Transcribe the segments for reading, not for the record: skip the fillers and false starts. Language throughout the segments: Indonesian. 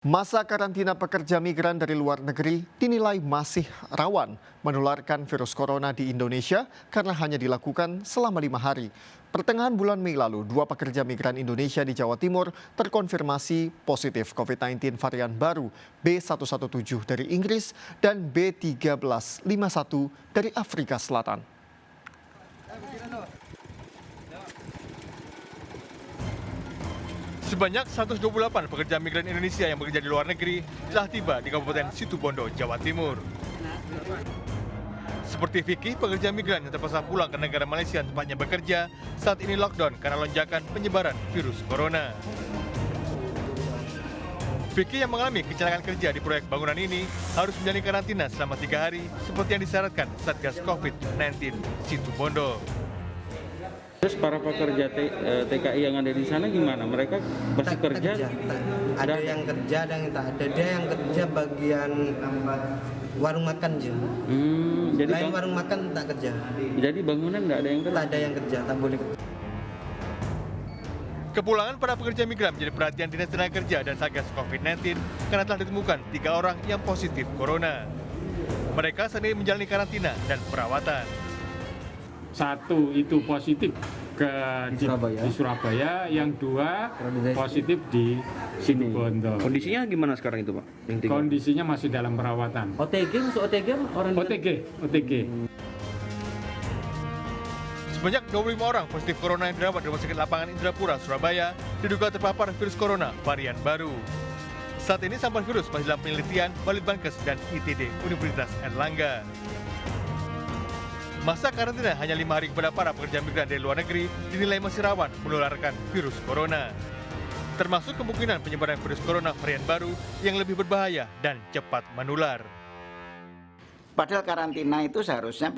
Masa karantina pekerja migran dari luar negeri dinilai masih rawan menularkan virus corona di Indonesia karena hanya dilakukan selama 5 hari. Pertengahan bulan Mei lalu, 2 pekerja migran Indonesia di Jawa Timur terkonfirmasi positif COVID-19 varian baru B117 dari Inggris dan B1351 dari Afrika Selatan. Sebanyak 128 pekerja migran Indonesia yang bekerja di luar negeri telah tiba di Kabupaten Situbondo, Jawa Timur. Seperti Vicky, pekerja migran yang terpaksa pulang ke negara Malaysia tempatnya bekerja, saat ini lockdown karena lonjakan penyebaran virus corona. Vicky yang mengalami kecelakaan kerja di proyek bangunan ini harus menjalani karantina selama 3 hari seperti yang disyaratkan Satgas COVID-19 Situbondo. Terus para pekerja TKI yang ada di sana gimana? Mereka masih kerja? Ada yang kerja, ada yang tak ada. Dia yang kerja bagian warung makan aja. Jadi Lain warung makan tak kerja. Jadi bangunan nggak ada yang kerja? Tak ada yang kerja, tak boleh kerja. Kepulangan para pekerja migran menjadi perhatian Dinas Tenaga Kerja dan Satgas COVID-19 karena telah ditemukan 3 orang yang positif corona. Mereka saat ini menjalani karantina dan perawatan. Satu itu positif di Surabaya, yang 2 positif di Situbondo. Kondisinya gimana sekarang itu, Pak? Kondisinya masih dalam perawatan. OTG masuk OTG orang OTG. Sebanyak 25 orang positif corona yang dirawat di Rumah Sakit Lapangan Indrapura, Surabaya, diduga terpapar virus corona varian baru. Saat ini sampel virus masih dalam penelitian Balitbangkes dan ITD Universitas Airlangga. Masa karantina hanya 5 hari kepada para pekerja migran dari luar negeri dinilai masih rawan menularkan virus corona. Termasuk kemungkinan penyebaran virus corona varian baru yang lebih berbahaya dan cepat menular. Padahal karantina itu seharusnya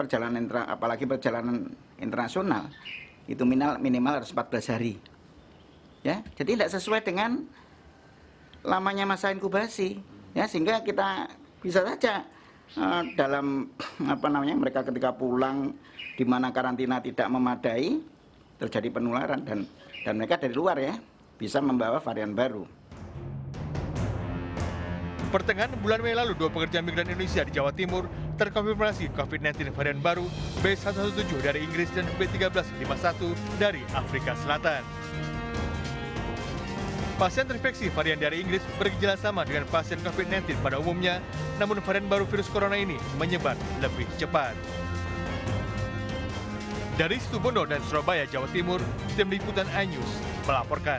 apalagi perjalanan internasional itu minimal harus 14 hari. Ya, jadi tidak sesuai dengan lamanya masa inkubasi. Ya, sehingga kita bisa saja dalam mereka ketika pulang di mana karantina tidak memadai terjadi penularan dan mereka dari luar ya bisa membawa varian baru. Pertengahan bulan Mei lalu, 2 pekerja migran Indonesia di Jawa Timur terkonfirmasi COVID-19 varian baru B117 dari Inggris dan B1351 dari Afrika Selatan. Pasien terinfeksi varian dari Inggris bergejala sama dengan pasien COVID-19 pada umumnya, namun varian baru virus corona ini menyebar lebih cepat. Dari Situbondo dan Surabaya, Jawa Timur, tim liputan iNews melaporkan.